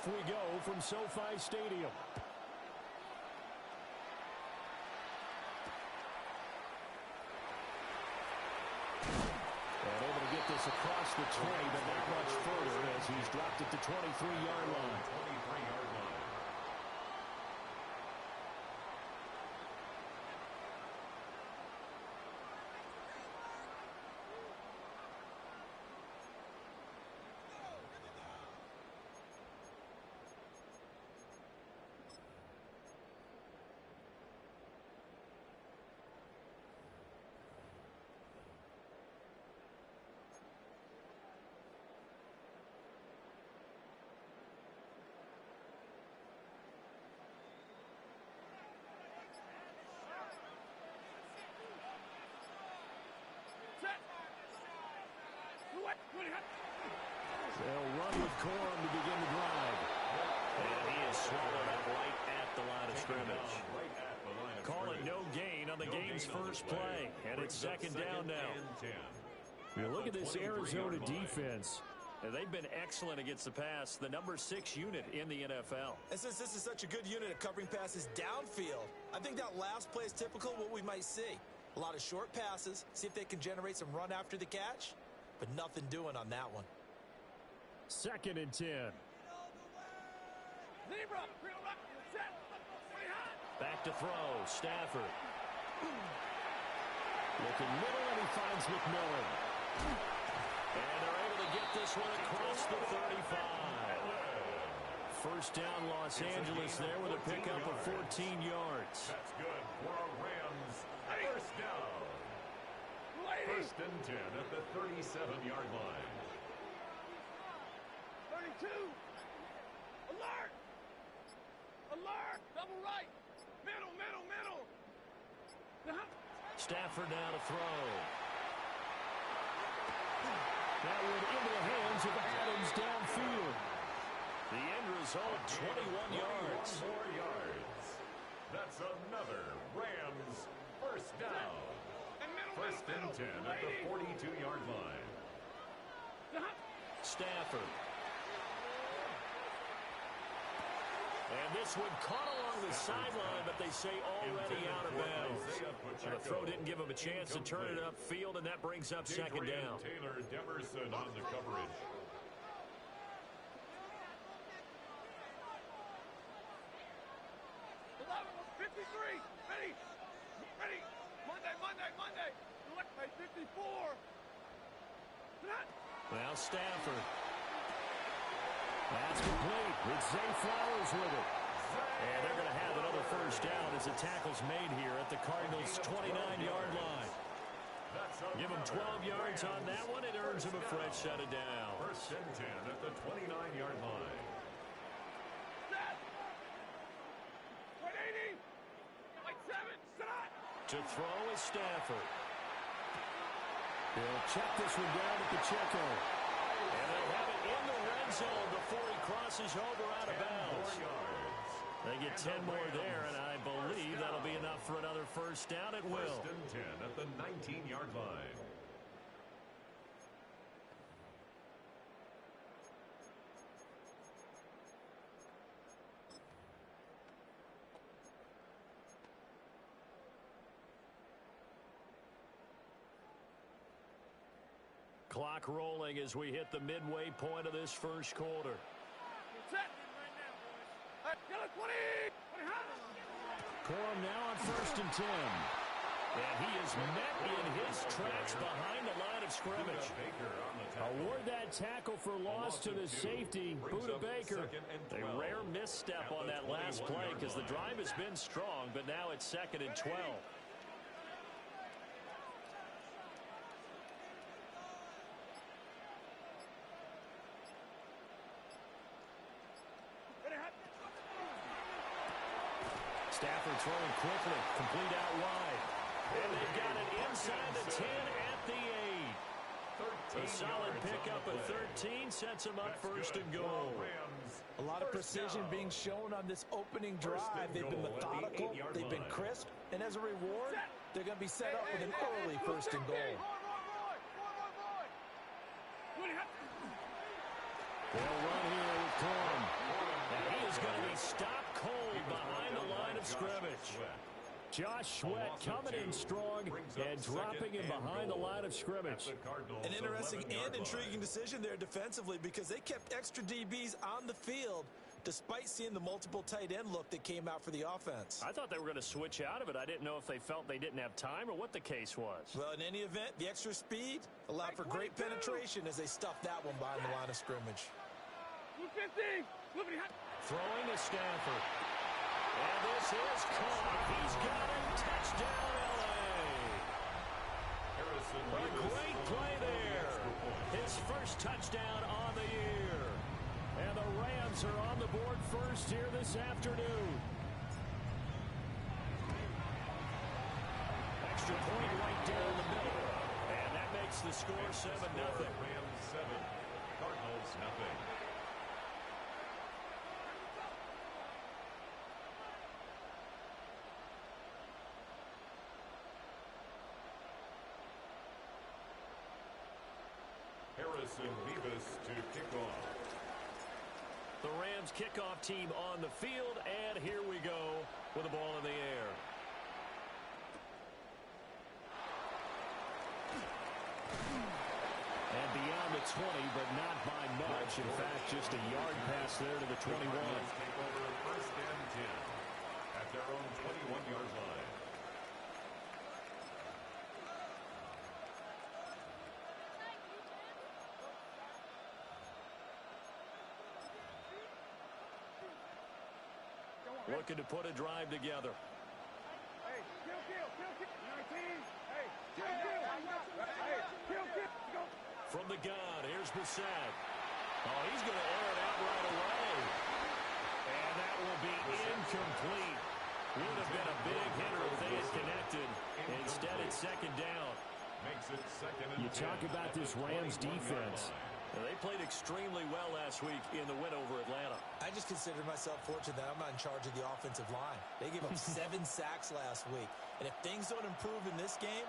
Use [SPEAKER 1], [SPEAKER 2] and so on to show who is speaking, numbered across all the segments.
[SPEAKER 1] Off we go from SoFi Stadium. And able to get this across the 20, but not much further as he's dropped at the 23-yard line.
[SPEAKER 2] 23-yard line.
[SPEAKER 1] They'll run with Corum to begin the drive.
[SPEAKER 3] And he is swallowed up right at the line of scrimmage.
[SPEAKER 1] Call it no gain on the game's first play. And it's second down now. You look at this Arizona defense. They've been excellent against the pass, the number 6 unit in the NFL.
[SPEAKER 4] And since this is such a good unit at covering passes downfield, I think that last play is typical of what we might see. A lot of short passes, see if they can generate some run after the catch, but nothing doing on that one.
[SPEAKER 1] Second and 10. Back to throw, Stafford. Looking middle, and he finds McMillan. And they're able to get this one across the 35. First down, Los Angeles there with a pickup of 14 yards.
[SPEAKER 2] That's good for a Rams first down. First and 10 at the 37-yard line.
[SPEAKER 5] 32. Alert! Alert! Double right. Middle, middle, middle.
[SPEAKER 1] Stafford now to throw. That one into the hands of Adams downfield. The end result, 21 yards.
[SPEAKER 2] 21 more yards. That's another Rams first down. First and 10 at the 42-yard line.
[SPEAKER 1] Stafford. And this one caught along the sideline, but they say already out of bounds. And the throw didn't give him a chance to turn it upfield, and that brings up second down.
[SPEAKER 2] Taylor Demerson on the coverage.
[SPEAKER 5] Ready. Ready. Monday. Select by 54.
[SPEAKER 1] Now Stafford. That's complete. It's Zay Flowers with it. And they're going to have another first down as the tackle's made here at the Cardinals' 29-yard line. Give them 12 yards on that one. It earns them a fresh set of downs.
[SPEAKER 2] First and 10 at the 29-yard line.
[SPEAKER 5] Set. 180. Like 7. Set.
[SPEAKER 1] To throw is Stafford. He'll check this one down at Pacheco. And they'll have it in the red zone before he crosses over out of bounds. They get 10 more there, and I believe that'll be enough for another first down. It will.
[SPEAKER 2] First and 10 at the 19-yard line.
[SPEAKER 1] Clock rolling as we hit the midway point of this first quarter.
[SPEAKER 5] Set.
[SPEAKER 1] Corum now on first and 10. And he is met in his tracks behind the line of scrimmage. Award that tackle for loss to the safety, Buda Baker. A rare misstep on that last play because the drive has been strong, but now it's second and 12. Stafford throwing quickly, complete out wide. And they've got it inside the 10 at the 8. A solid pickup of 13 sets them up first and goal.
[SPEAKER 4] A lot of precision being shown on this opening drive. They've been methodical, they've been crisp, and as a reward, they're going to be set up with an early first and goal.
[SPEAKER 1] They'll run here with Corum. of scrimmage. Josh Sweat coming in strong and dropping him behind the line of scrimmage.
[SPEAKER 4] An interesting and intriguing decision there defensively because they kept extra DBs on the field despite seeing the multiple tight end look that came out for the offense.
[SPEAKER 1] I thought they were going to switch out of it. I didn't know if they felt they didn't have time or what the case was.
[SPEAKER 4] Well, in any event, the extra speed allowed for great penetration as they stuffed that one behind the line of scrimmage.
[SPEAKER 5] 250.
[SPEAKER 1] Throwing to Stafford. And this is caught. He's got it. Touchdown, L.A. A great play there. His first touchdown on the year. And the Rams are on the board first here this afternoon. Extra point right down the middle. And that makes the score 7-0.
[SPEAKER 2] Rams 7, Cardinals nothing. Harrison Beavis to kick off.
[SPEAKER 1] The Rams kickoff team on the field, and here we go with the ball in the air. And beyond the 20, but not by much. In fact, just a yard pass there to the 21.
[SPEAKER 2] Take over first and 10 at their own 21-yard line.
[SPEAKER 1] Looking to put a drive together.
[SPEAKER 5] Hey, kill. 19. Hey, kill. Go.
[SPEAKER 1] From the gun, here's Brissett. Oh, he's going to air it out right away. And that will be incomplete. Would have been a big hitter if they had connected. Instead, it's second down.
[SPEAKER 2] Makes it second and 10.
[SPEAKER 1] You talk about this Rams defense. They played extremely well last week in the win over Atlanta.
[SPEAKER 4] I just consider myself fortunate that I'm not in charge of the offensive line. They gave up 7 sacks last week. And if things don't improve in this game,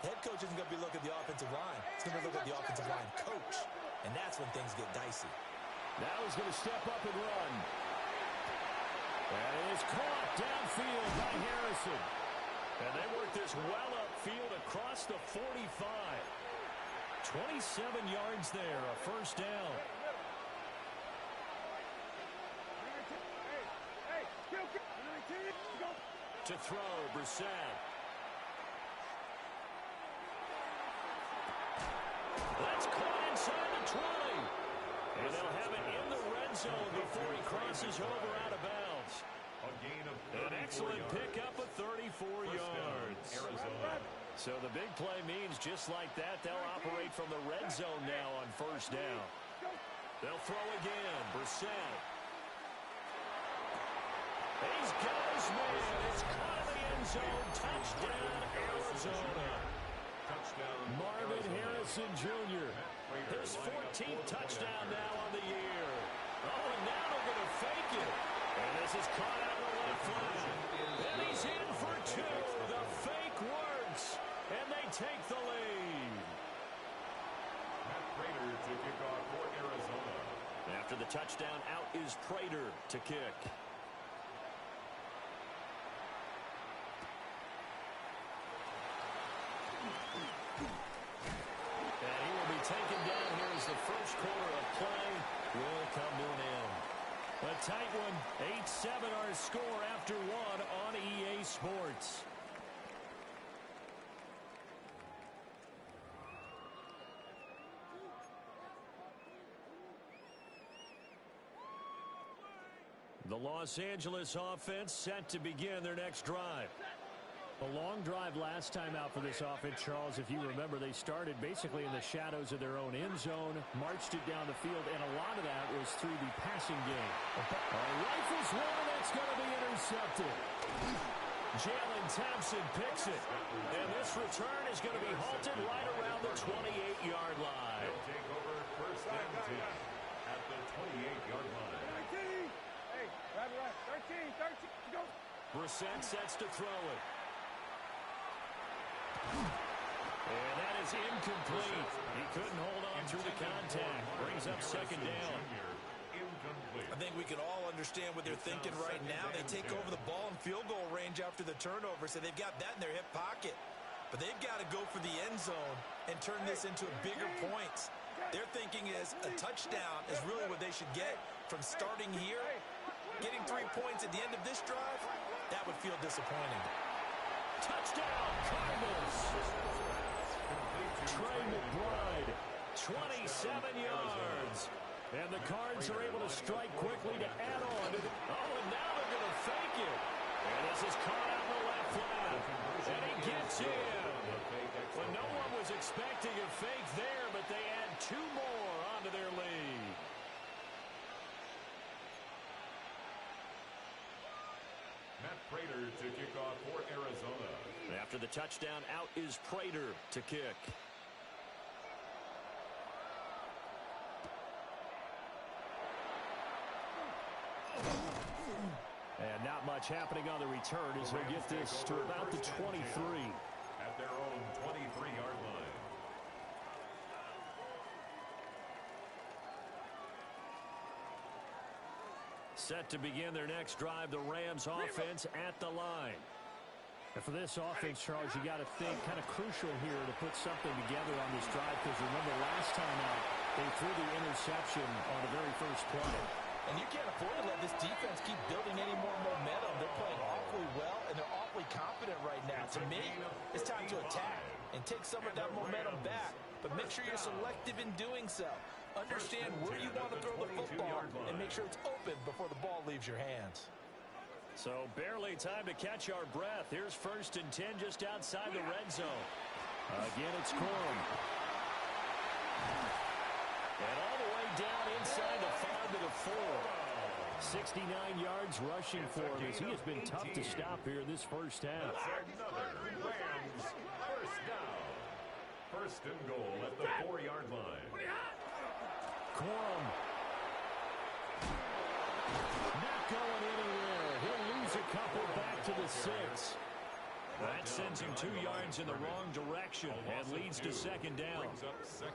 [SPEAKER 4] the head coach isn't going to be looking at the offensive line. He's going to look at the offensive line coach. And that's when things get dicey.
[SPEAKER 1] Now he's going to step up and run. And it is caught downfield by Harrison. And they work this well upfield across the 45. 27 yards there, a first down.
[SPEAKER 5] Hey, kill. 19. Go.
[SPEAKER 1] To throw, Brissett. That's caught inside the 20. And they'll have it in the red zone before he crosses over out of bounds.
[SPEAKER 2] A gain of
[SPEAKER 1] An excellent pickup of 34 yards.
[SPEAKER 2] Arizona.
[SPEAKER 1] So the big play means just like that, they'll operate from the red zone now on first down. They'll throw again. Brissett. He's got his man. It's caught in the end zone. Touchdown, Arizona.
[SPEAKER 2] Touchdown.
[SPEAKER 1] Marvin Harrison Jr. His 14th touchdown now on the year. Oh, and now they're going to fake it. And this is caught out of the left flank. And he's in for 2. The fake works. And they take the lead.
[SPEAKER 2] Matt Prater to kick off for Arizona.
[SPEAKER 1] After the touchdown, out is Prater to kick. And he will be taken down here as the first quarter of play will come to an end. A tight one, 8-7 our score after 1 on EA Sports. The Los Angeles offense set to begin their next drive. A long drive last time out for this offense, Charles. If you remember, they started basically in the shadows of their own end zone, marched it down the field, and a lot of that was through the passing game. Rifles one, that's going to be intercepted. Jalen Thompson picks it. And this return is going to be halted right around the 28-yard line.
[SPEAKER 2] They'll take over first and 10 at the 28-yard line.
[SPEAKER 5] 19. Hey, right. 13. Go.
[SPEAKER 1] Brissett sets to throw it. And that is incomplete. He couldn't hold on through the contact. Brings up second down.
[SPEAKER 4] I think we can all understand what they're thinking right now. They take over the ball in field goal range after the turnover, so they've got that in their hip pocket. But they've got to go for the end zone and turn this into bigger points. Their thinking is a touchdown is really what they should get from starting here. Getting 3 points at the end of this drive, that would feel disappointing.
[SPEAKER 1] Touchdown, Cardinals. Trey McBride, 27 yards. And the Cards are able to strike quickly to add on. And now they're going to fake it. And this is caught out in the left flat. And he gets in. Well, no one was expecting a fake there, but they add 2 more onto their lead.
[SPEAKER 2] Matt Prater to kick off for Arizona.
[SPEAKER 3] After the touchdown, out is Prater to kick.
[SPEAKER 1] And not much happening on the return as he'll get this to about the 23.
[SPEAKER 2] At their own 23-yard line.
[SPEAKER 1] Set to begin their next drive, the Rams offense at the line. And for this offense, Charles, you got to think kind of crucial here to put something together on this drive, because remember last time out, they threw the interception on the very first play.
[SPEAKER 4] And you can't afford to let this defense keep building any more momentum. They're playing awfully well, and they're awfully confident right now. To me, it's time to attack and take some of that momentum back. But make sure you're selective in doing so. Understand where you want to throw the football and make sure it's open before the ball leaves your hands.
[SPEAKER 1] So barely time to catch our breath. Here's 1st and 10 just outside the red zone. Again, it's Corum. And all the way down inside the 5 to the 4. 69 yards rushing for him as he has been tough to stop here in this first half.
[SPEAKER 2] Another Rams first down. 1st and goal at the 4-yard line.
[SPEAKER 1] Corum. Not going anywhere. He'll lose a couple back to the 6. That sends him 2 yards in the wrong direction and leads to 2nd down.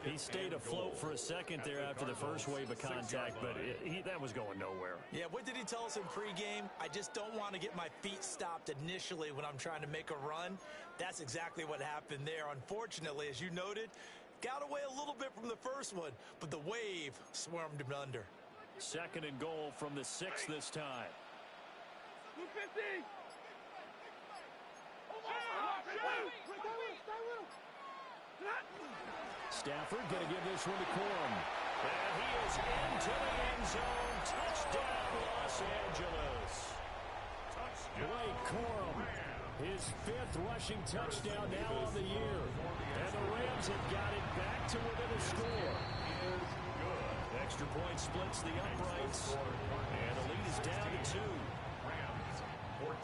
[SPEAKER 1] He stayed afloat for a second there after the first wave of contact, but that was going nowhere.
[SPEAKER 4] Yeah, what did he tell us in pregame? I just don't want to get my feet stopped initially when I'm trying to make a run. That's exactly what happened there. Unfortunately, as you noted, got away a little bit from the first one, but the wave swarmed him under.
[SPEAKER 1] 2nd and goal from the 6 this time.
[SPEAKER 5] 250.
[SPEAKER 1] Stafford going to give this one to Corum. And he is into the end zone. Touchdown, Los Angeles. Blake Corum, his 5th rushing touchdown now on the year. And the Rams have got it back to within a score. Extra point splits the uprights. And the lead is down to 2.
[SPEAKER 2] Rams 14.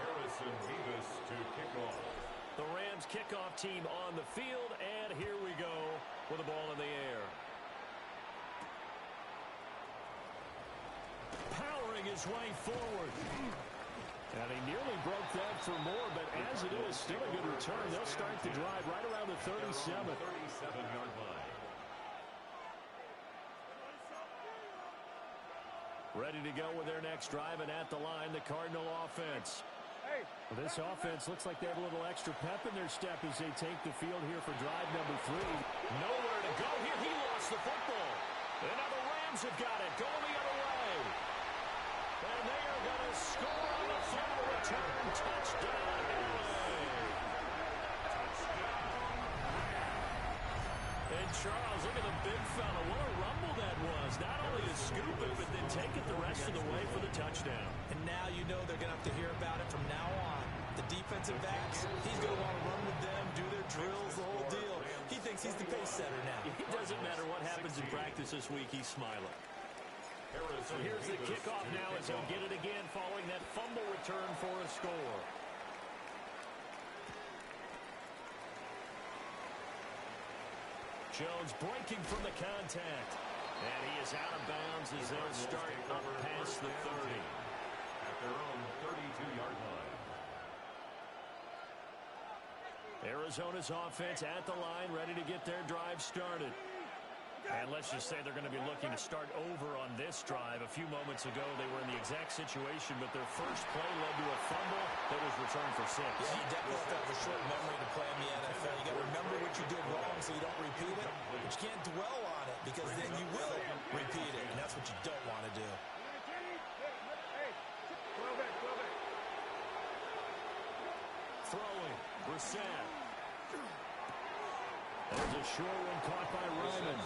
[SPEAKER 2] Harrison Davis to kick off.
[SPEAKER 1] The Rams kickoff team on the field, and here we go with the ball in the air. Powering his way forward. And he nearly broke that for more, but as it is, still a good return. They'll start the drive right around the 37.
[SPEAKER 2] 37-yard line.
[SPEAKER 1] Ready to go with their next drive, and at the line, the Cardinal offense. Well, this offense looks like they have a little extra pep in their step as they take the field here for drive number 3. Nowhere to go here. He lost the football. And now the Rams have got it. Going the other way. And they are going to score on the final return. Touchdown, LA. And Charles, look at the big fella. What a rumble that was. Not only to scoop it, but then take it the rest of the way for the touchdown.
[SPEAKER 4] And now you know they're going to have to hear about it from now on. The defensive backs, he's going to want to run with them, do their drills, the whole deal. He thinks he's the pace setter now.
[SPEAKER 1] It doesn't matter what happens in practice this week, he's smiling. So here's the kickoff now as he'll get it again following that fumble return for a score. Jones breaking from the contact. And he is out of bounds as they'll start up past the 30.
[SPEAKER 2] At their own 32-yard line.
[SPEAKER 1] Arizona's offense at the line, ready to get their drive started. And let's just say they're going to be looking to start over on this drive. A few moments ago, they were in the exact situation, but their first play led to a fumble that was returned for 6.
[SPEAKER 4] Yeah, you definitely have to have a short memory to play in the NFL. You got to remember what you did wrong so you don't repeat it, but you can't dwell on it because then you will repeat it, and that's what you don't want to do.
[SPEAKER 1] Throwing, Brissett. There's a short one caught by Ryman.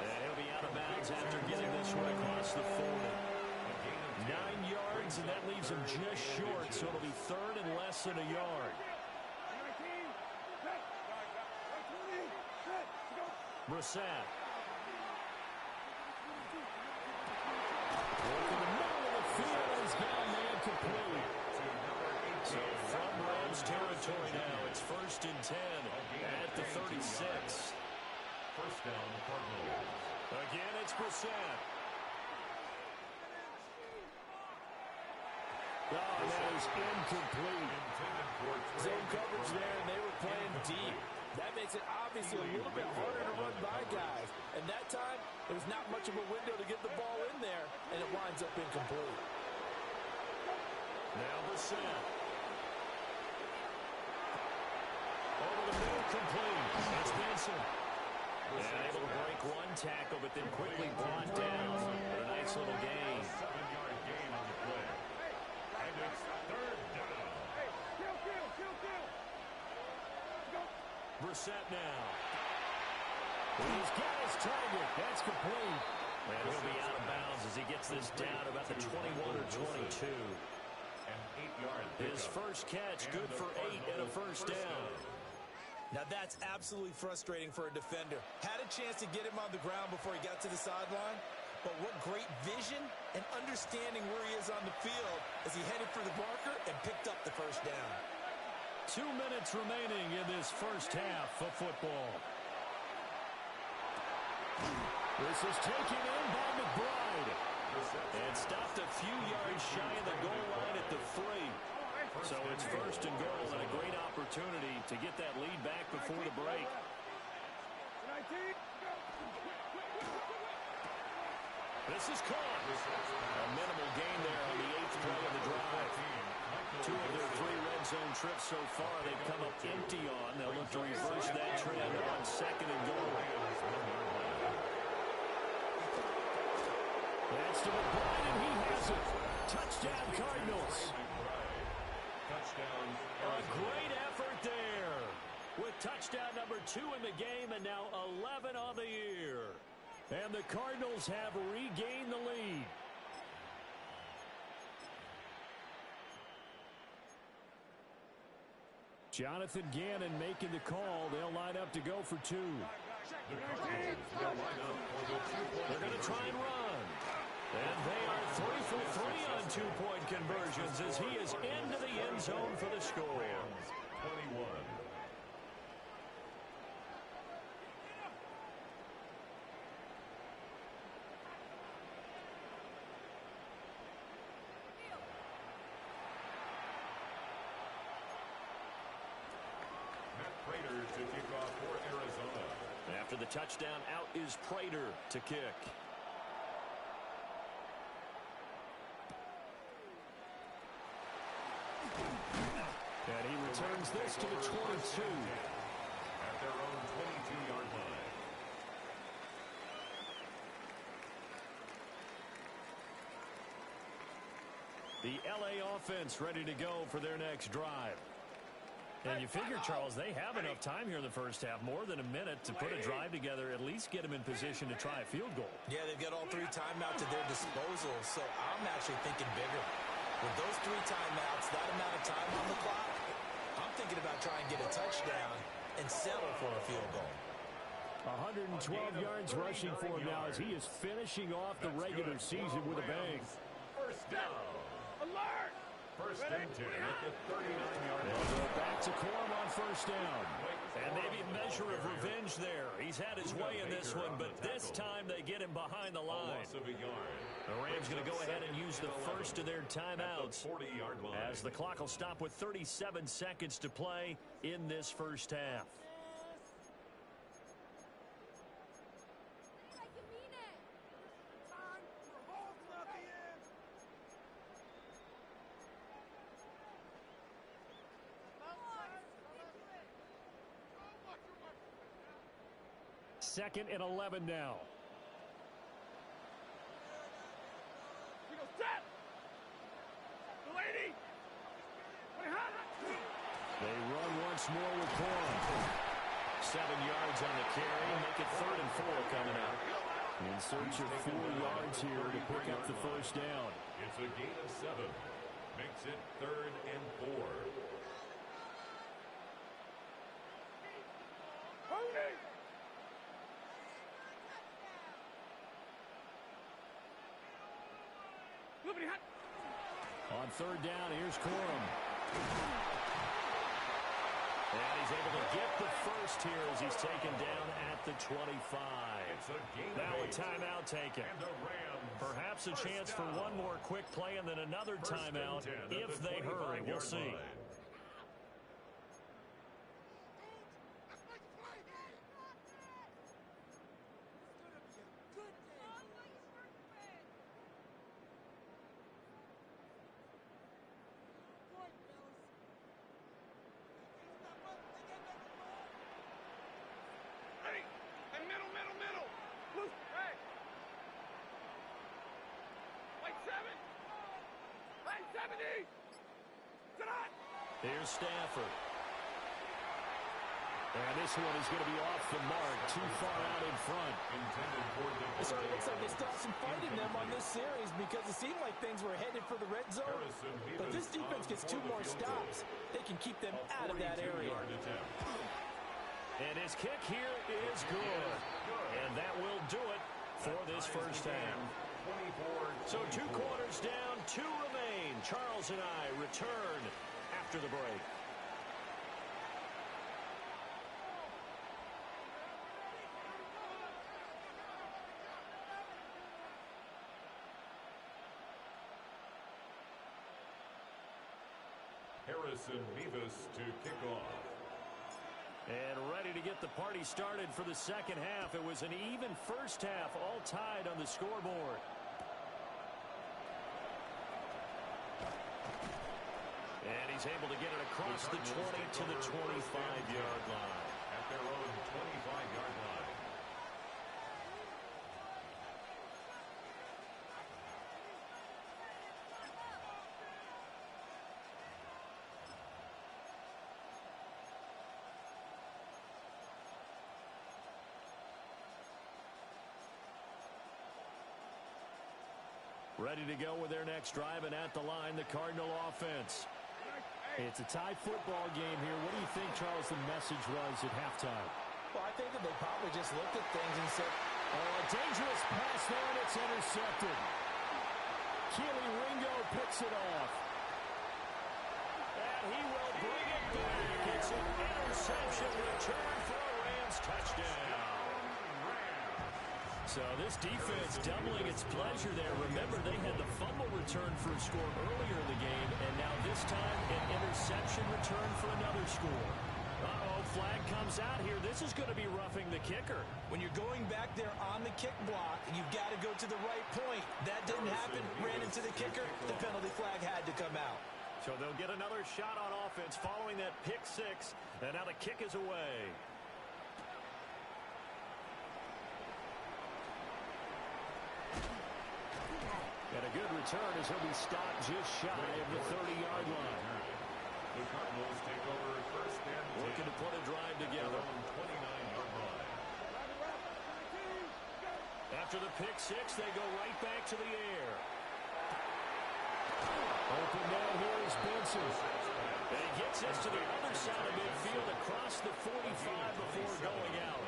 [SPEAKER 1] And he'll be out of bounds after getting this one across the 40. 9 yards, and that leaves him just short, so it'll be third and less than a yard. Brissett. Look in the middle of the field, and he's got a man complete. So from Rams territory now, it's 1st and 10 at the 36.
[SPEAKER 2] First down, Cardinals.
[SPEAKER 1] Again, it's Brissett. Oh, that is incomplete.
[SPEAKER 6] Zone coverage there, and they were playing deep. That makes it obviously a little bit harder to run by guys. And that time, there was not much of a window to get the ball in there, and it winds up incomplete.
[SPEAKER 1] Now Brissett. Over the middle, complete. It's Benson. And able to break one tackle, but then quickly brought down. But a nice little gain.
[SPEAKER 2] 7-yard gain on the play. And it's third down.
[SPEAKER 1] Brissett now. He's got his target. That's complete. And he'll be out of bounds as he gets this down about the 21 or 22.
[SPEAKER 2] An 8-yard
[SPEAKER 1] His first catch, good for 8 and a first down.
[SPEAKER 4] Now that's absolutely frustrating for a defender. Had a chance to get him on the ground before he got to the sideline, but what great vision and understanding where he is on the field as he headed for the marker and picked up the first down.
[SPEAKER 1] 2 minutes remaining in this first half of football. This is taken in by McBride. And stopped a few yards shy of the goal line at the 3. So it's 1st and goal and a great opportunity to get that lead back before the break. This is caught. A minimal gain there on the 8th play of the drive. 2 of their 3 red zone trips so far they've come up empty on. They'll look to reverse that trend on 2nd and goal. That's to McBride, and he has it. Touchdown, Cardinals. A great effort there with touchdown number 2 in the game and now 11 on the year. And the Cardinals have regained the lead. Jonathan Gannon making the call. They'll line up to go for 2. They're going to try and run. And they are 3 for 3 on 2-point conversions as he is into the end zone for the score.
[SPEAKER 2] 21. Matt Prater to kick off for Arizona.
[SPEAKER 1] After the touchdown, out is Prater to kick. And he returns this to the 22.
[SPEAKER 2] At their own 22-yard line.
[SPEAKER 1] The LA offense ready to go for their next drive. And you figure, Charles, they have enough time here in the first half, more than a minute, to put a drive together, at least get them in position to try a field goal.
[SPEAKER 4] Yeah, they've got all 3 timeouts at their disposal, so I'm actually thinking bigger. With those 3 timeouts, that amount of time on the clock, I'm thinking about trying to get a touchdown and settle for a field goal.
[SPEAKER 1] 112 yards rushing for him now as he is finishing off the regular season with a bang.
[SPEAKER 2] First down.
[SPEAKER 5] Alert!
[SPEAKER 2] First and 10 at the 39-yard line.
[SPEAKER 1] They'll go back to Corum on first down. And maybe a measure of revenge there. He's had his way in this one, but this time they get him behind the line. The Rams going to go ahead and use the first of their timeouts as the clock will stop with 37 seconds to play in this first half. 2nd and 11 now. They run once more with Corum. 7 yards on the carry. Make it 3rd and 4 coming up. In search of 4 yards here to pick up the first down.
[SPEAKER 2] It's a gain of 7. Makes it 3rd and 4.
[SPEAKER 1] On 3rd down, here's Corum. And he's able to get the first here as he's taken down at the 25. Now a timeout taken. Perhaps a chance for one more quick play and then another timeout if they hurry. We'll see. Here's Stafford. And this one is going to be off the mark, too far out in front.
[SPEAKER 6] It sort of looks like they still have some fight in them on this series because it seemed like things were headed for the red zone. But this defense gets 2 more stops. They can keep them out of that area.
[SPEAKER 1] And his kick here is good. And that will do it for this first half. So 2 quarters down, 2 remain. Charles and I return after the break.
[SPEAKER 2] Harrison Mevis to kick off.
[SPEAKER 1] And ready to get the party started for the second half. It was an even first half, all tied on the scoreboard. And he's able to get it across the 20 to the 25-yard line.
[SPEAKER 2] At their own 25-yard line.
[SPEAKER 1] Ready to go with their next drive, and at the line, the Cardinal offense. It's a tie football game here. What do you think, Charles, the message was at halftime?
[SPEAKER 6] Well, I think that they probably just looked at things and said,
[SPEAKER 1] oh, a dangerous pass there, and it's intercepted. Keely Ringo picks it off. And he will bring it back. It's an interception return for a Rams touchdown. So this defense doubling its pleasure there. Remember, they had the fumble return for a score earlier in the game, and now this time an interception return for another score. Uh-oh, flag comes out here. This is going to be roughing the kicker.
[SPEAKER 6] When you're going back there on the kick block, you've got to go to the right point. That didn't happen. Ran into the kicker. The penalty flag had to come out.
[SPEAKER 1] So they'll get another shot on offense following that pick 6, and now the kick is away. And a good return as he'll be stopped just shy of the 30-yard line.
[SPEAKER 2] The Cardinals take over first and 10.
[SPEAKER 1] Looking to put a drive together.
[SPEAKER 2] 29-yard line.
[SPEAKER 1] After the pick 6, they go right back to the air. Open down here is Benson. And he gets this to the other side of midfield across the 45 before going out.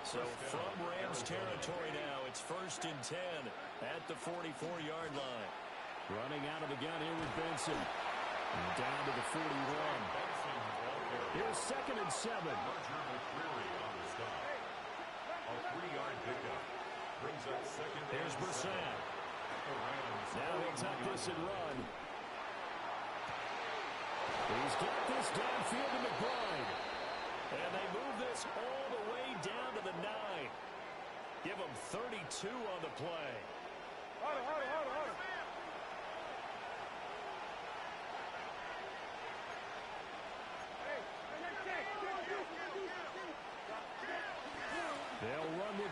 [SPEAKER 1] So from Rams territory now, it's first and 10 at the 44-yard line. Running out of the gun here with Benson. And down to the 41. Here's second and 7.
[SPEAKER 2] A 3-yard pickup. Brings up second.
[SPEAKER 1] Here's Brissett. Now he'll tuck this and run. He's got this downfield to McBride. And they move this all the way down to the 9. Give him 32 on the play.
[SPEAKER 5] Hold it.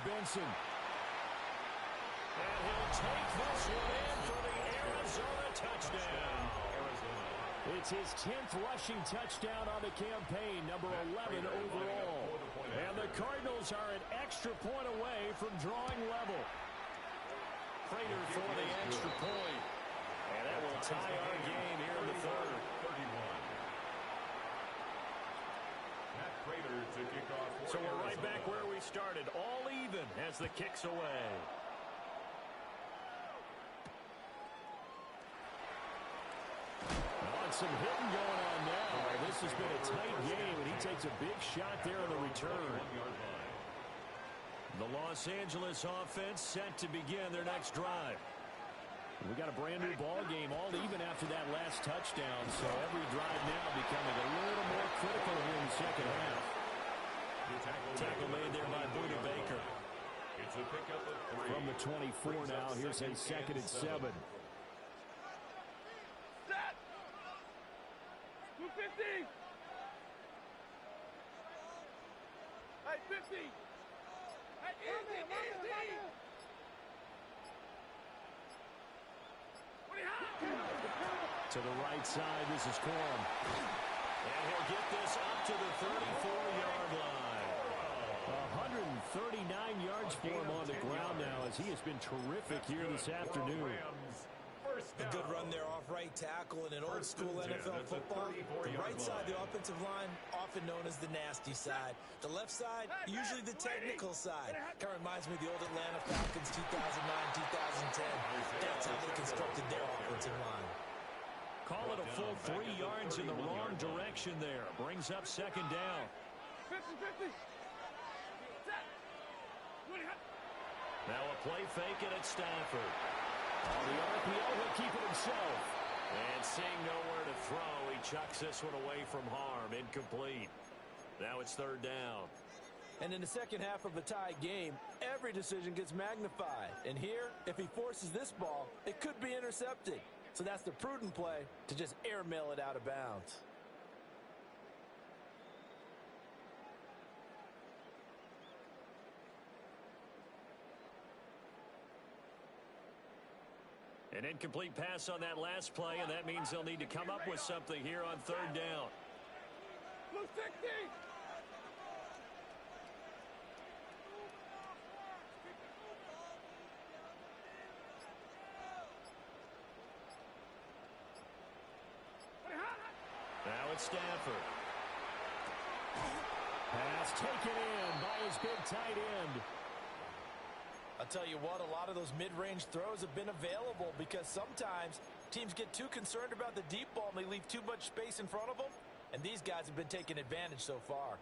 [SPEAKER 1] Benson. And he'll take this one in for the Arizona touchdown. It's his 10th rushing touchdown on the campaign, number 11 overall. And the Cardinals are an extra point away from drawing level. Prater for the extra point. And that will tie our game here in the third. So we're right back where we started, all even as the kick's away. Some hitting going on now. This has been a tight game, and he takes a big shot there on the return. The Los Angeles offense set to begin their next drive. We got a brand new ball game, all even after that last touchdown, so every drive now becoming a little more critical here in the second half. Tackle made there by Buda Baker. From the 24 now, here's a 2nd and 7.
[SPEAKER 5] 250. Hey, 50. Hey, easy.
[SPEAKER 1] To the right side, this is Corum. And he'll get this up to the 34-yard line. 139 yards for him on the ground now, as he has been terrific here this afternoon.
[SPEAKER 4] A good run there off right tackle in an old-school NFL football. The right side, the offensive line, often known as the nasty side. The left side, usually the technical side. Kind of reminds me of the old Atlanta Falcons 2009-2010. That's how they constructed their offensive line.
[SPEAKER 1] Call it a full 3 yards in the wrong direction there. Brings up 2nd down.
[SPEAKER 5] 50.
[SPEAKER 1] Now a play fake it at Stafford. On the RPO, he'll keep it himself. And seeing nowhere to throw, he chucks this one away from harm. Incomplete. Now it's 3rd down.
[SPEAKER 6] And in the second half of a tie game, every decision gets magnified. And here, if he forces this ball, it could be intercepted. So that's the prudent play, to just airmail it out of bounds.
[SPEAKER 1] An incomplete pass on that last play, and that means they'll need to come up with something here on 3rd down.
[SPEAKER 5] Blue 60.
[SPEAKER 1] Now it's Stafford. Pass taken in by his big tight end.
[SPEAKER 6] I'll tell you what, a lot of those mid-range throws have been available because sometimes teams get too concerned about the deep ball and they leave too much space in front of them, and these guys have been taking advantage so far.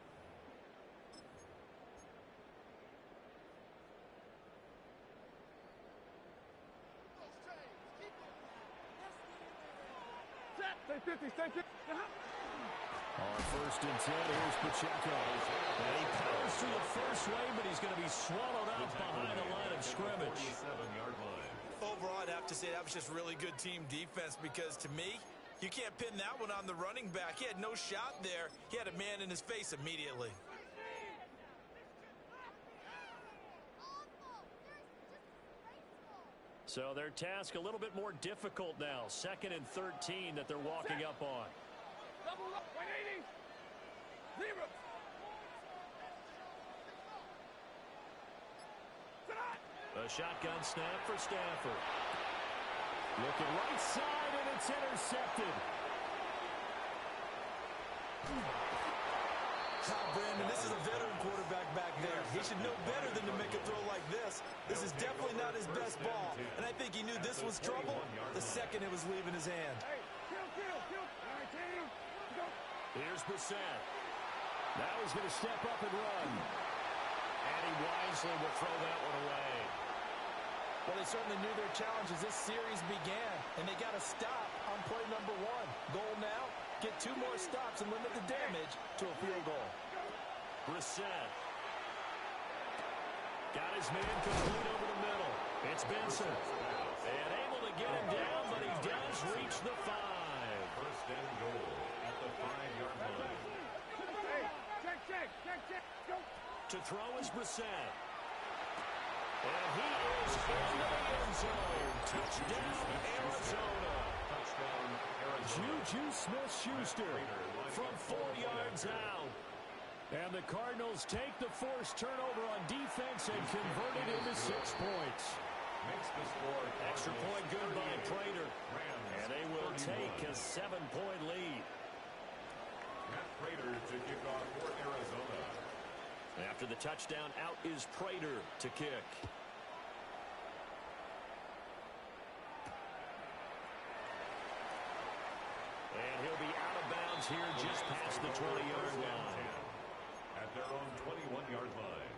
[SPEAKER 5] Stay 50.
[SPEAKER 1] On 1st and 10, here's Pacheco. And he powers through the first wave, but he's going to be swallowed up behind the line of scrimmage.
[SPEAKER 4] Overall, I'd have to say that was just really good team defense because, to me, you can't pin that one on the running back. He had no shot there. He had a man in his face immediately.
[SPEAKER 1] So their task a little bit more difficult now. 2nd and 13 that they're walking up on.
[SPEAKER 5] Double up, 180. 0.
[SPEAKER 1] A shotgun snap for Stafford. Looking right side, and it's intercepted.
[SPEAKER 4] Brandon, this is a veteran quarterback back there. He should know better than to make a throw like this. This is definitely not his best ball, and I think he knew this was trouble the second it was leaving his hand.
[SPEAKER 5] Hey, kill. All right, team. Go.
[SPEAKER 1] Here's Brissett. Now he's going to step up and run. And he wisely will throw that one away.
[SPEAKER 6] Well, they certainly knew their challenge as this series began, and they got to stop on play number 1. Goal now, get 2 more stops and limit the damage to a field goal.
[SPEAKER 1] Brissett. Got his man complete over the middle. It's Benson. And able to get him down, but he does reach the 5.
[SPEAKER 2] 1st and goal at the 5-yard line.
[SPEAKER 5] Hey, check. Go.
[SPEAKER 1] To throw is Brissett. And he is into the end zone. Touchdown, Arizona.
[SPEAKER 2] Touchdown, Arizona.
[SPEAKER 1] Juju Smith-Schuster from 4 yards out. And the Cardinals take the forced turnover on defense and convert it into 6 points.
[SPEAKER 2] Makes the score.
[SPEAKER 1] Extra point good by Prater.
[SPEAKER 2] Rams,
[SPEAKER 1] And they will
[SPEAKER 2] 31.
[SPEAKER 1] take a 7-point lead.
[SPEAKER 2] Matt Prater to kick off for Arizona.
[SPEAKER 1] After the touchdown, out is Prater to kick. And he'll be out of bounds here just past the 20-yard line.
[SPEAKER 2] At their own 21-yard line.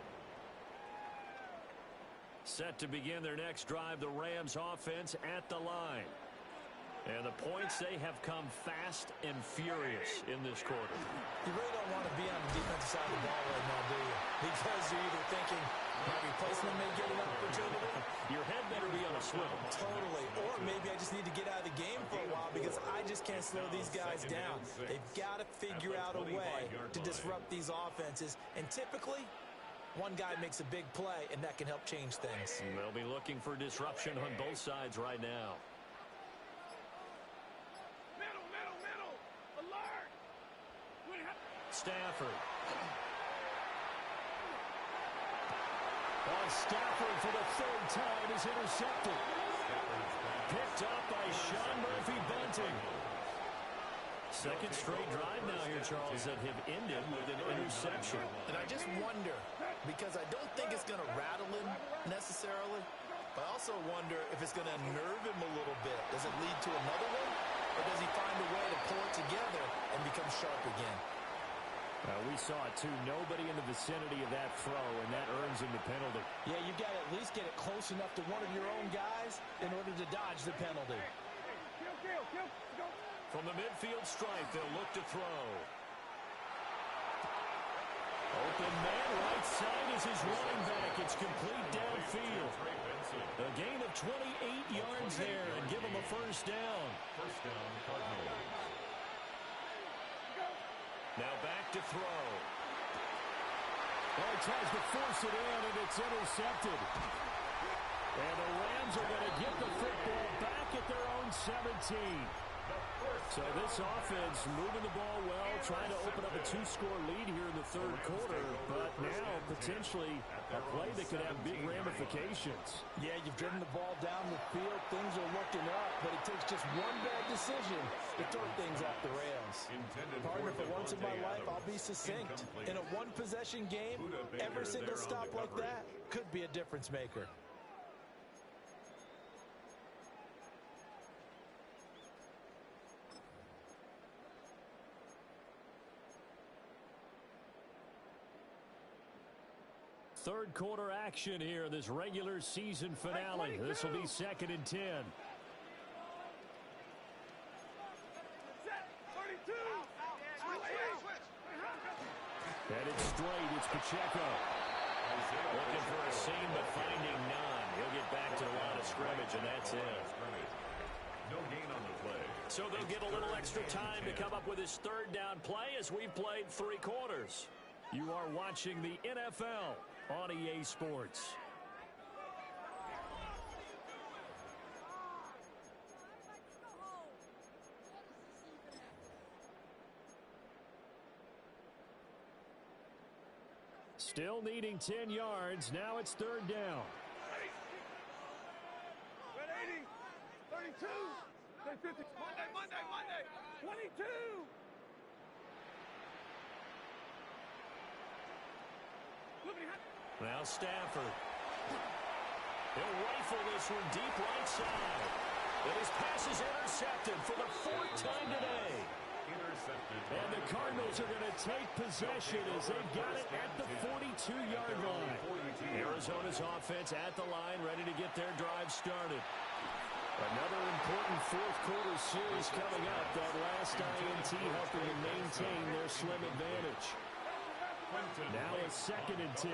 [SPEAKER 1] Set to begin their next drive, the Rams offense at the line. And the points, they have come fast and furious in this quarter.
[SPEAKER 4] You really don't want to be on the defensive side of the ball right now, do you? Because you're either thinking my replacement may get an opportunity.
[SPEAKER 1] Your head better be on a swivel.
[SPEAKER 4] Totally. Or maybe I just need to get out of the game for a while because I just can't slow these guys down. They've got to figure out a way to disrupt these offenses. And typically, one guy makes a big play, and that can help change things.
[SPEAKER 1] They'll be looking for disruption on both sides right now.
[SPEAKER 5] Middle. Alert.
[SPEAKER 1] Stafford. Stafford for the 3rd time is intercepted. Picked up by Sean Murphy-Bunting. Second straight drive now here, Charles, that have ended with an interception.
[SPEAKER 6] And I just wonder, because I don't think it's going to rattle him necessarily, but I also wonder if it's going to unnerve him a little bit. Does it lead to another one, or does he find a way to pull it together and become sharp again?
[SPEAKER 1] We saw it, too. Nobody in the vicinity of that throw, and that earns him the penalty.
[SPEAKER 6] Yeah, you got to at least get it close enough to one of your own guys in order to dodge the penalty.
[SPEAKER 5] Kill. Go.
[SPEAKER 1] From the midfield stripe, they'll look to throw. Open man, right side is his running back. It's complete downfield. A gain of 28 yards there and give him a first down.
[SPEAKER 2] First down, Cardinals.
[SPEAKER 1] Now back to throw. Well, he tries to force it in, and it's intercepted. And the Rams are going to get the football back at their own 17. So this offense moving the ball well, trying to open up a 2-score lead here in the 3rd quarter, but now potentially a play that could have big ramifications.
[SPEAKER 6] Yeah, you've driven the ball down the field. Things are looking up, but it takes just one bad decision to throw things off the rails. Partner, for once in my life, I'll be succinct. In a one-possession game, every single stop like that could be a difference maker.
[SPEAKER 1] Third quarter action here in this regular season finale. This will be 2nd and 10. Headed straight, it's Pacheco. Looking for a seam, but finding none. He'll get back to the line of scrimmage, and that's it.
[SPEAKER 2] No gain on the play.
[SPEAKER 1] So they'll get a little extra time to come up with his 3rd down play as we've played 3 quarters. You are watching the NFL on EA Sports. Still needing 10 yards. Now it's 3rd down.
[SPEAKER 5] 180. 32. Say 50. Monday. 22.
[SPEAKER 1] Now Stafford. He'll rifle this one deep right side. And his pass is intercepted for the 4th time today.
[SPEAKER 2] Intercepted.
[SPEAKER 1] And the Cardinals are going to take possession as they've got it at the 42-yard line. Arizona's offense at the line, ready to get their drive started. Another important 4th quarter series coming up. That last INT helping them maintain their slim advantage. Now it's 2nd and 10.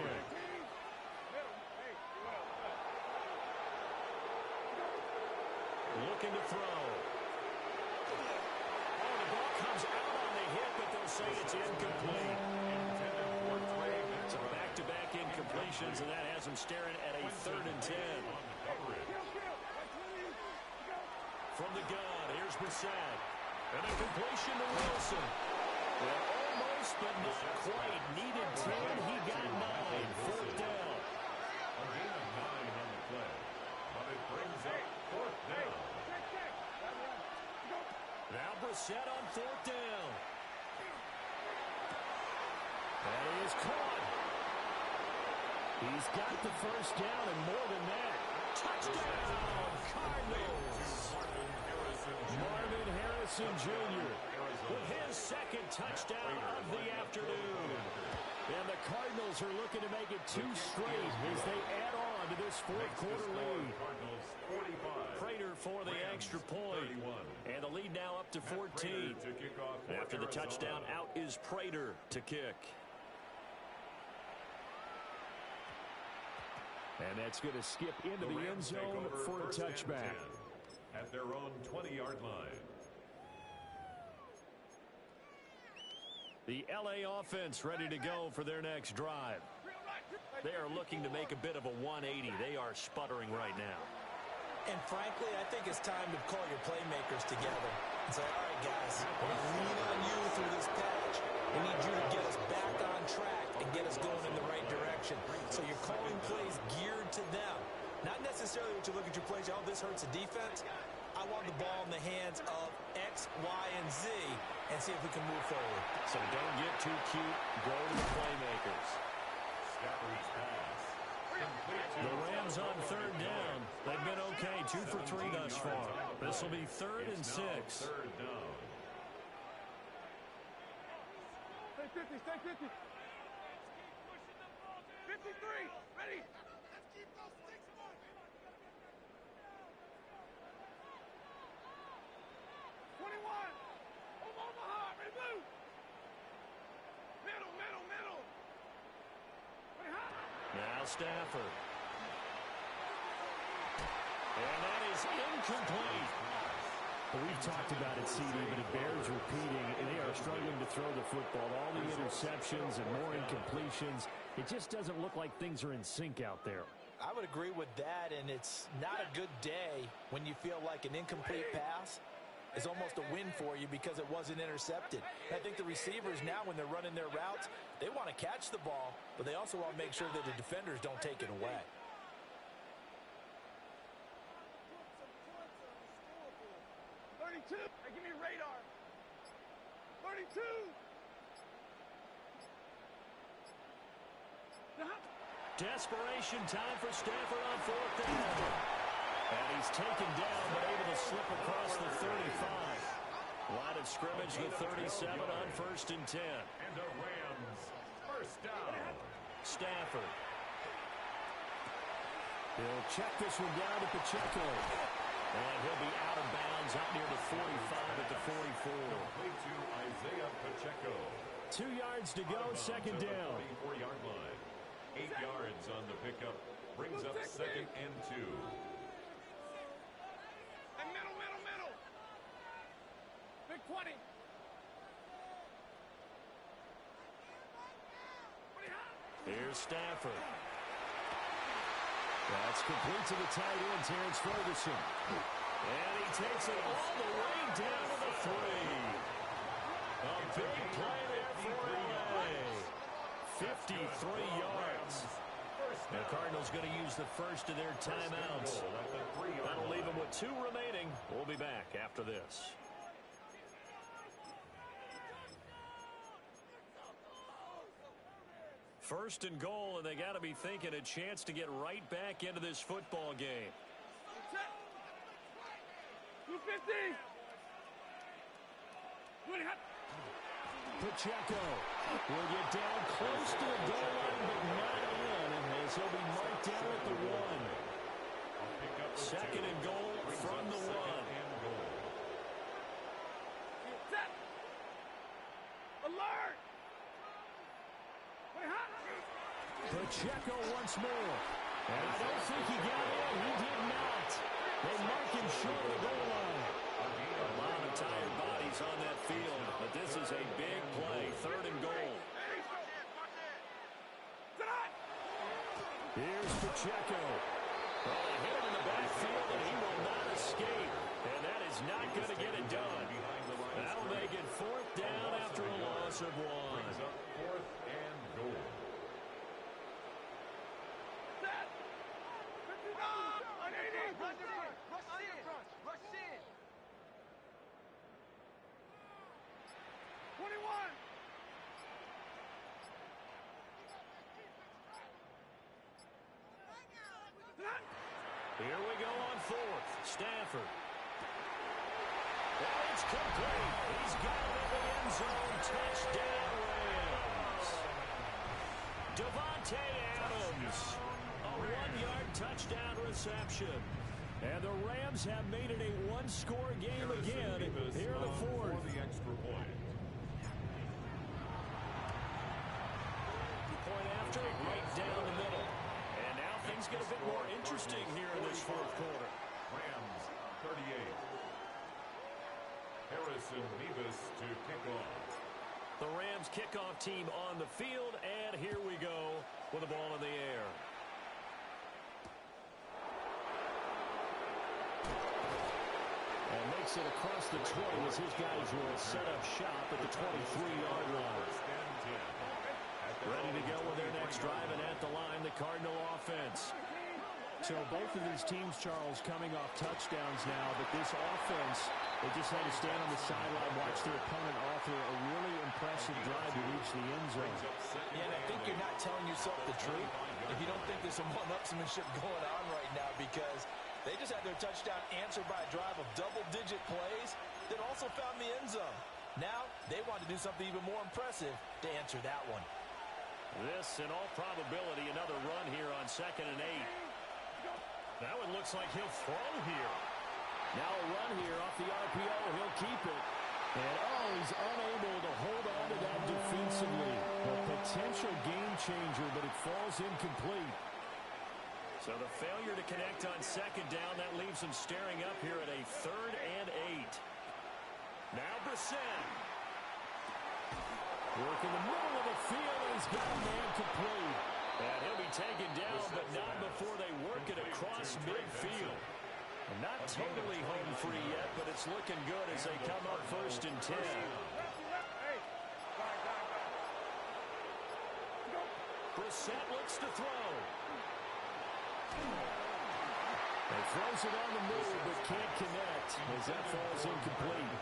[SPEAKER 1] Looking to throw. Oh, the ball comes out on the hit, but they'll say it's incomplete. So back-to-back incomplete.
[SPEAKER 3] completions, and that has him staring at a 3rd and 10. From the gun, here's Brissett. And a completion to Wilson. Well, almost, but not quite. Needed 10. He got 9. 4th down.
[SPEAKER 2] A gain of 9 on the play. But it brings up 4th down.
[SPEAKER 3] Now Brissett on 4th down. And he is caught. He's got the 1st down and more than that. Touchdown, Cardinals. Marvin Harrison Jr. with his 2nd touchdown of the afternoon. And the Cardinals are looking to make it 2 straight as they add on to this 4th quarter lead. Prater for the extra point. And the lead now up to 14. After the touchdown, out is Prater to kick.
[SPEAKER 1] And that's going to skip into the end zone for a touchback.
[SPEAKER 2] At their own 20-yard line.
[SPEAKER 3] The LA offense ready to go for their next drive. They are looking to make a bit of a 180. They are sputtering right now.
[SPEAKER 4] And frankly, I think it's time to call your playmakers together and say, all right, guys, we're going to lean on you through this patch. We need you to get us back on track and get us going in the right direction. So you're calling plays geared to them. Not necessarily what you look at your plays, oh, this hurts the defense. I want the ball in the hands of X, Y, and Z and see if we can move forward.
[SPEAKER 3] So don't get too cute. Go to the playmakers.
[SPEAKER 2] Stafford's pass.
[SPEAKER 3] The Rams on 3rd down. They've been okay, 2 for 3 thus far. This will be 3rd and 6.
[SPEAKER 2] 3rd down.
[SPEAKER 5] Stay 50, stay 50. 53, ready. Let's keep those sticks on. 21. Omaha, ready, move. Middle, middle, middle.
[SPEAKER 3] Now Stafford. And that is incomplete.
[SPEAKER 1] Well, we've talked about it, CD, but it bears repeating, and they are struggling to throw the football. All the interceptions and more incompletions. It just doesn't look like things are in sync out there.
[SPEAKER 4] I would agree with that, and it's not a good day when you feel like an incomplete pass is almost a win for you because it wasn't intercepted. I think the receivers now, when they're running their routes, they want to catch the ball, but they also want to make sure that the defenders don't take it away.
[SPEAKER 5] 32. Hey, give me a radar. 32.
[SPEAKER 3] Desperation time for Stafford on 4th down. And he's taken down, but able to slip across the 35. Line of scrimmage, the 37 on 1st and 10.
[SPEAKER 2] And the Rams 1st down.
[SPEAKER 3] Stafford.
[SPEAKER 1] He'll check this one down to Pacheco.
[SPEAKER 3] And he'll be out of bounds out near the 45 at the 44.
[SPEAKER 2] Complete to Isaiah Pacheco.
[SPEAKER 1] 2 yards to go, 2nd down.
[SPEAKER 2] 44-yard line. 8 yards on the pickup. Brings up 2nd and 2.
[SPEAKER 5] And middle, middle, middle. Big 20.
[SPEAKER 3] Here's Stafford.
[SPEAKER 1] That's complete to the tight end, Terrence Ferguson.
[SPEAKER 3] And he takes it all the way down to the 3. A big play there for LA. 53 yards. The Cardinals going to use the first of their timeouts. That'll leave them with 2 remaining. We'll be back after this. First and goal, and they got to be thinking a chance to get right back into this football game.
[SPEAKER 5] 250.
[SPEAKER 1] Pacheco will get down close to the goal line, but not in, as he'll be marked down at the 1.
[SPEAKER 3] 2nd and goal from the 1.
[SPEAKER 5] Set. Alert.
[SPEAKER 1] Pacheco once more. And I don't think he got in. He did not. They mark him short of the goal line.
[SPEAKER 3] A lot of tired bodies on that field, but this is a big play. 3rd and goal.
[SPEAKER 1] Here's Pacheco. Well, they hit him in the backfield, and he will not escape. And that is not going to get it done. That'll make it 4th down after a loss of 1.
[SPEAKER 2] Brings up 4th and goal.
[SPEAKER 5] Rush in. 21.
[SPEAKER 1] Here we go on 4th. Stafford. And it's complete. He's got it in the end zone. Touchdown, Rams. Devontae Adams. A 1-yard touchdown reception. And the Rams have made it a 1-score game again here in the 4th.
[SPEAKER 2] The extra point.
[SPEAKER 1] Point after, right down the middle. And now things get a bit more interesting here in this 4th quarter.
[SPEAKER 2] Rams 38. Harrison Mevis to kick off.
[SPEAKER 1] The Rams kickoff team on the field, and here we go with the ball in the air. And makes it across the 20 as his guys will set up shop at the 23-yard line. Ready to go with their next drive, and at the line, the Cardinal offense. So both of these teams, Charles, coming off touchdowns now, but this offense, they just had to stand on the sideline, watch their opponent offer a really impressive drive to reach the end zone.
[SPEAKER 6] Yeah, and I think you're not telling yourself the truth if you don't think there's some one-upsmanship going on right now, because they just had their touchdown answered by a drive of double-digit plays that also found the end zone. Now they want to do something even more impressive to answer that one.
[SPEAKER 1] This, in all probability, another run here on 2nd and 8. That one looks like he'll throw here. Now a run here off the RPO. He'll keep it. And, he's unable to hold on to that defensively. A potential game changer, but it falls incomplete. So the failure to connect on 2nd down, that leaves him staring up here at a 3rd and 8. Now Brissett. Work in the middle of the field, and he's got a man complete. And he'll be taken down, but not before they work it across midfield. And not totally home free yet, but it's looking good as they come up 1st and 10. Brissett looks to throw. He throws it on the move, but can't connect as that falls incomplete.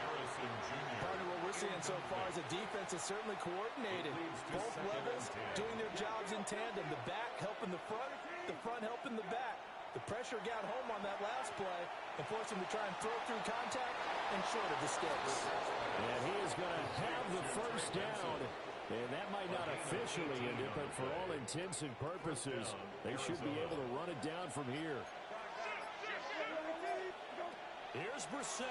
[SPEAKER 6] Partner, what we're seeing so far is the defense is certainly coordinated. Both levels doing their jobs in tandem. The back helping the front helping the back. The pressure got home on that last play and forced him to try and throw through contact and short of the sticks.
[SPEAKER 1] And he is going to have the 1st down. And that might not officially end it, but for all intents and purposes, they should be able to run it down from here. Here's Brissett.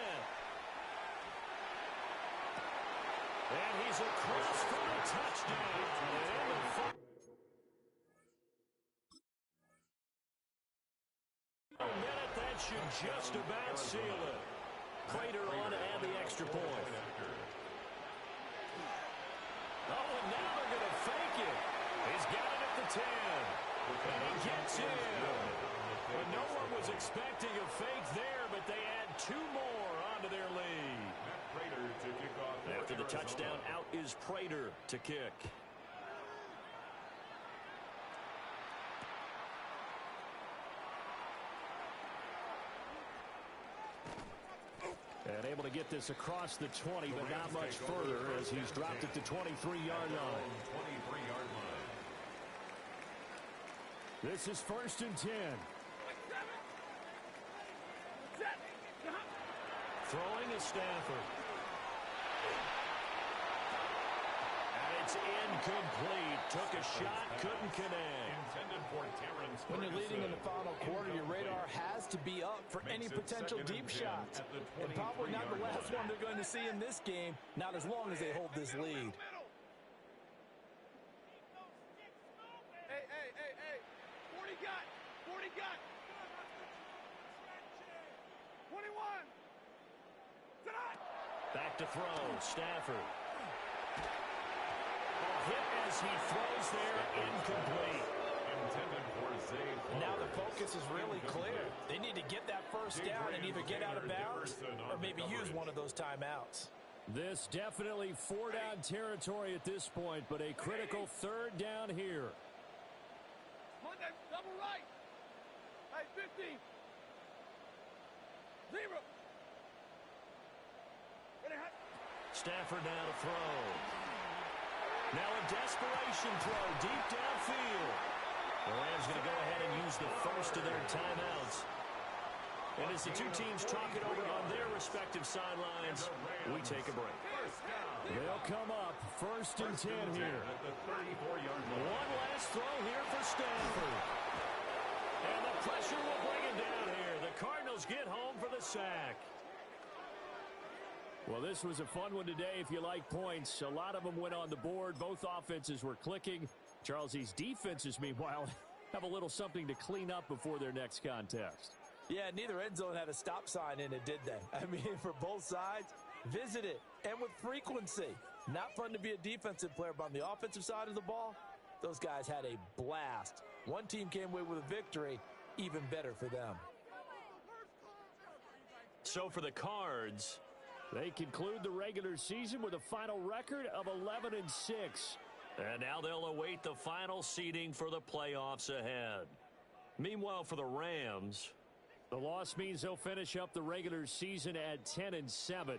[SPEAKER 1] And he's across for a touchdown. A minute, that should just about seal it. Prater on to add the extra point. And now they're going to fake it. He's got it at the 10. And he gets in. But no one was expecting a fake there, but they add 2 more onto their lead. After the touchdown, out is Prater to kick. And able to get this across the 20, but not much further as he's dropped at the 23-yard line. This is 1st and 10. Throwing is Stafford. And it's incomplete. Took a shot, couldn't connect.
[SPEAKER 6] When you're leading in the final quarter, your radar has to be up for any potential deep shots. And probably not the last one they're going to see in this game, not as long as they hold this lead.
[SPEAKER 5] Hey. 40 got. 21.
[SPEAKER 1] Back to throw, Stafford. A hit as he throws there, incomplete.
[SPEAKER 2] intended for Zay.
[SPEAKER 6] And now the focus is really clear. They need to get that first down and either get out of bounds or maybe use one of those timeouts.
[SPEAKER 1] This definitely four-down territory at this point, but a critical third down here.
[SPEAKER 5] Double right. Hey, 50. 0.
[SPEAKER 1] Stafford now to throw. Now a desperation throw deep downfield. The Rams going to go ahead and use the first of their timeouts. And as the two teams talk it over on their respective sidelines, we take a break. They'll come up 1st and 10 here. One last throw here for Stafford. And the pressure will bring it down here. The Cardinals get home for the sack. Well, this was a fun one today if you like points. A lot of them went on the board. Both offenses were clicking. Charles, these defenses, meanwhile, have a little something to clean up before their next contest.
[SPEAKER 6] Yeah, neither end zone had a stop sign in it, did they? I mean, for both sides, visit it, and with frequency. Not fun to be a defensive player, but on the offensive side of the ball, those guys had a blast. One team came away with a victory, even better for them.
[SPEAKER 1] So for the Cards, they conclude the regular season with a final record of 11-6. And now they'll await the final seeding for the playoffs ahead. Meanwhile, for the Rams, the loss means they'll finish up the regular season at 10-7.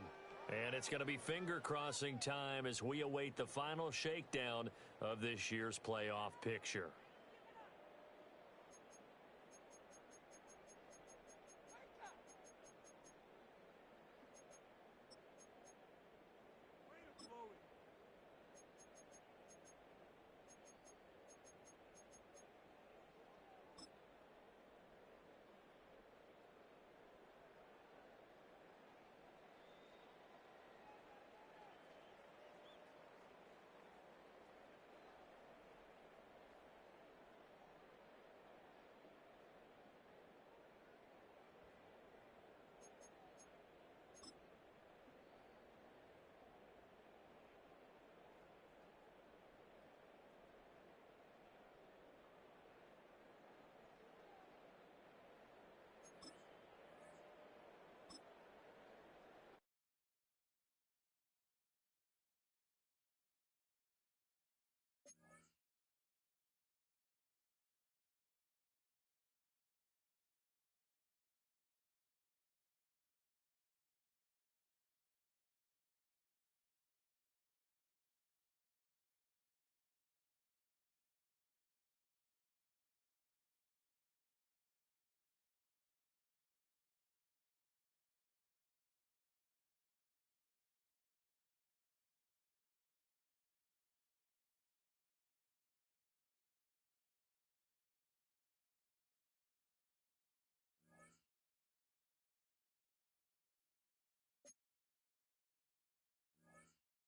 [SPEAKER 1] And it's going to be finger-crossing time as we await the final shakedown of this year's playoff picture.